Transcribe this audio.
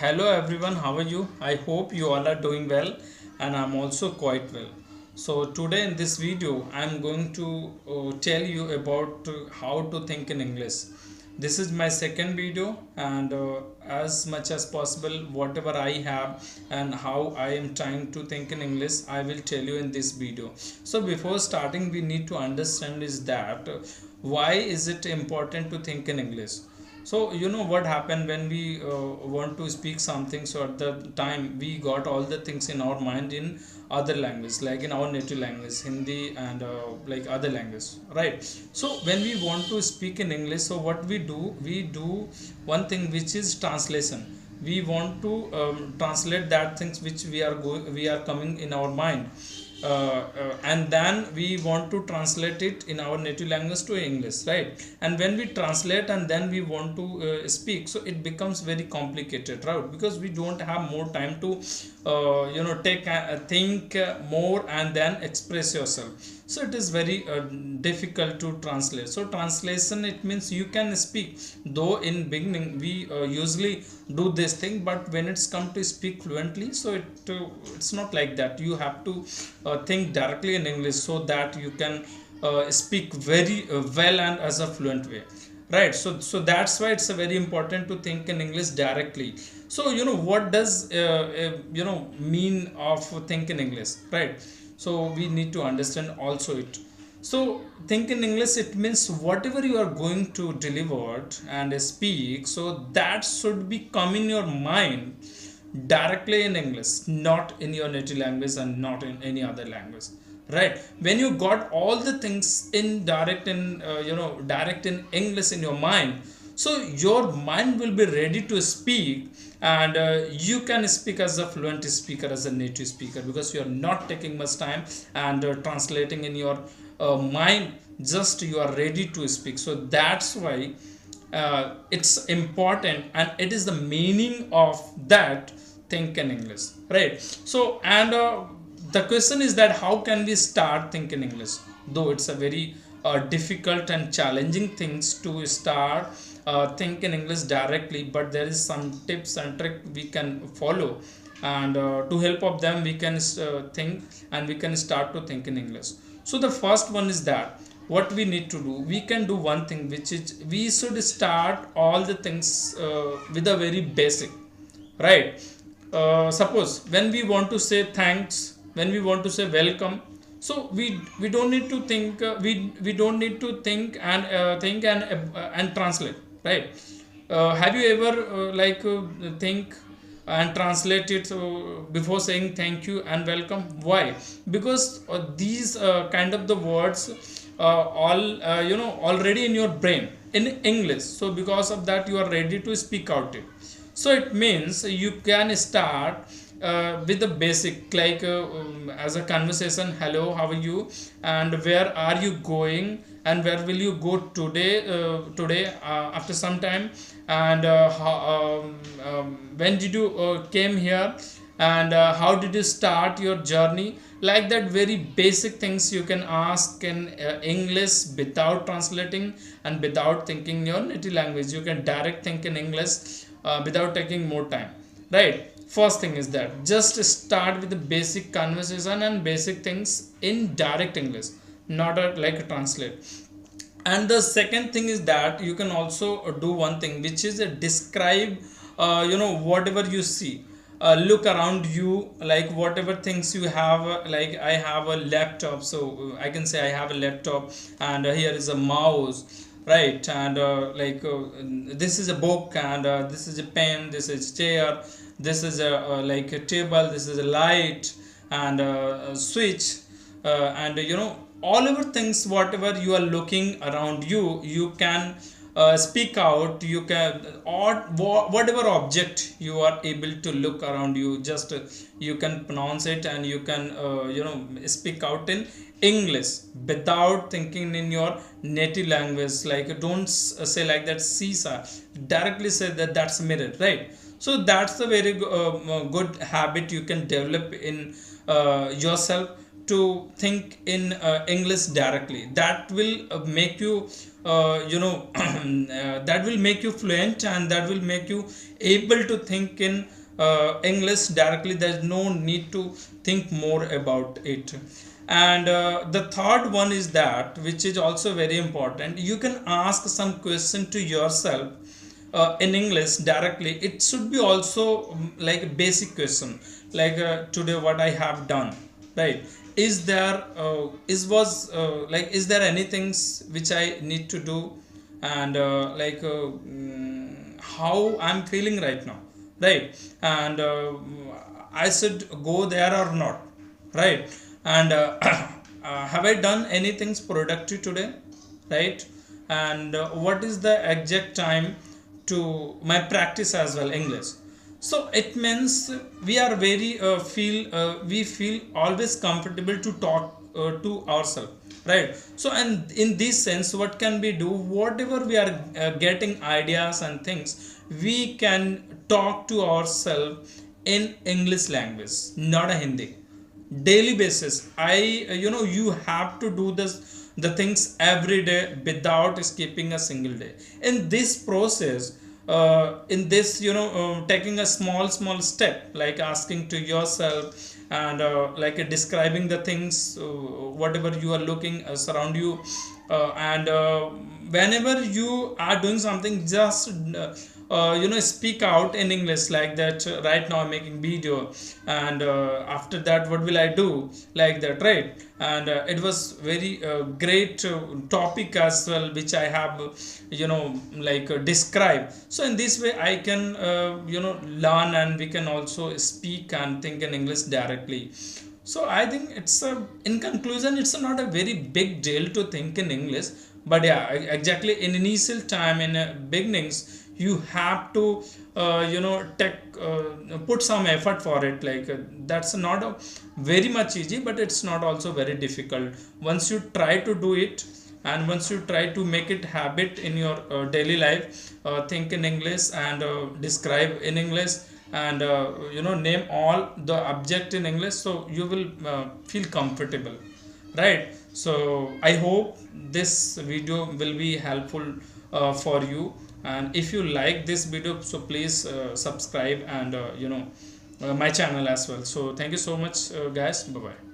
Hello everyone, how are you? I hope you all are doing well and I'm also quite well. So today in this video I'm going to tell you about how to think in English. This is my second video and as much as possible whatever I have and how I am trying to think in English I will tell you in this video. So before starting we need to understand is that why is it important to think in English? So you know what happened when we want to speak something, so at the time we got all the things in our mind in other language, like in our native language Hindi and like other language, right? So when we want to speak in English, so what we do one thing which is translation. We want to translate that things which we are coming in our mind, and then we want to translate it in our native language to English, right? And when we translate and then we want to speak, so it becomes very complicated, right? Because we don't have more time to take think more and then express yourself. So it is very difficult to translate. So translation, it means you can speak, though in beginning we usually do this thing, but when it's come to speak fluently, so it's not like that. You have to think directly in English so that you can speak very well and as a fluent way, right? So that's why it's very important to think in English directly. So you know what does mean of think in English, right? So we need to understand also it. So think in English, it means whatever you are going to deliver and speak, so that should be come in your mind directly in English, not in your native language and not in any other language, right? When you got all the things in direct in direct in English in your mind, so your mind will be ready to speak, and you can speak as a fluent speaker, as a native speaker, because you are not taking much time and translating in your mind, just you are ready to speak. So that's why it's important, and it is the meaning of that think in English, right? So and the question is that how can we start think in English, though it's a very difficult and challenging things to start think in English directly, but there is some tips and trick we can follow, and to help of them we can think and we can start to think in English. So the first one is that what we need to do, we can do one thing, which is we should start all the things with a very basic, right? Suppose when we want to say thanks, when we want to say welcome, so we don't need to think we don't need to think and translate, right? Have you ever think and translate it before saying thank you and welcome? Why? Because these kind of the words all already in your brain in English, so because of that you are ready to speak out it. So it means you can start with the basic, like as a conversation, hello, how are you, and where are you going, and where will you go today after some time, and when did you came here, and how did you start your journey, like that. Very basic things you can ask in English without translating and without thinking your native language. You can direct think in English without taking more time, right? First thing is that just start with the basic conversation and basic things in direct English, not like a translate. And the second thing is that you can also do one thing, which is describe whatever you see. Look around you, like whatever things you have, like I have a laptop, so I can say I have a laptop, and here is a mouse, right? And this is a book, and this is a pen, this is chair, this is a like a table, this is a light, and a switch, and all over things whatever you are looking around you, you can speak out. You can, or whatever object you are able to look around you, just you can pronounce it, and you can speak out in English without thinking in your native language. Like don't say like that seesaw, directly say that that's mirror, right? So that's the very good habit you can develop in yourself to think in English directly. That will make you that will make you fluent, and that will make you able to think in English directly. There's no need to think more about it. And the third one is that, which is also very important, you can ask some question to yourself in English directly. It should be also like a basic question, like today what I have done, right? Is there is there anything which I need to do, and how I'm feeling right now, right? And I should go there or not, right? And have I done anything productive today, right? And what is the exact time to my practice as well English? So it means we are very we feel always comfortable to talk to ourselves, right? So, and in this sense, what can we do? Whatever we are getting ideas and things, we can talk to ourselves in English language, not a Hindi. Daily basis, I you have to do the things every day without skipping a single day. In this process, in this taking a small step, like asking to yourself, and describing the things, whatever you are looking surround you, and whenever you are doing something, just speak out in English, like that. Right now I'm making video, and after that what will I do, like that, right? And it was very great topic as well, which I have describe. So in this way I can learn, and we can also speak and think in English directly. So I think it's in conclusion, it's not a very big deal to think in English. But yeah, exactly, in initial time, in beginnings, you have to take put some effort for it. That's not a very much easy, but it's not also very difficult. Once you try to do it, and once you try to make it habit in your daily life, think in English, and describe in English, and name all the object in English, so you will feel comfortable, right? So I hope this video will be helpful for you. And if you like this video, so please subscribe, and my channel as well. So thank you so much, guys. Bye bye.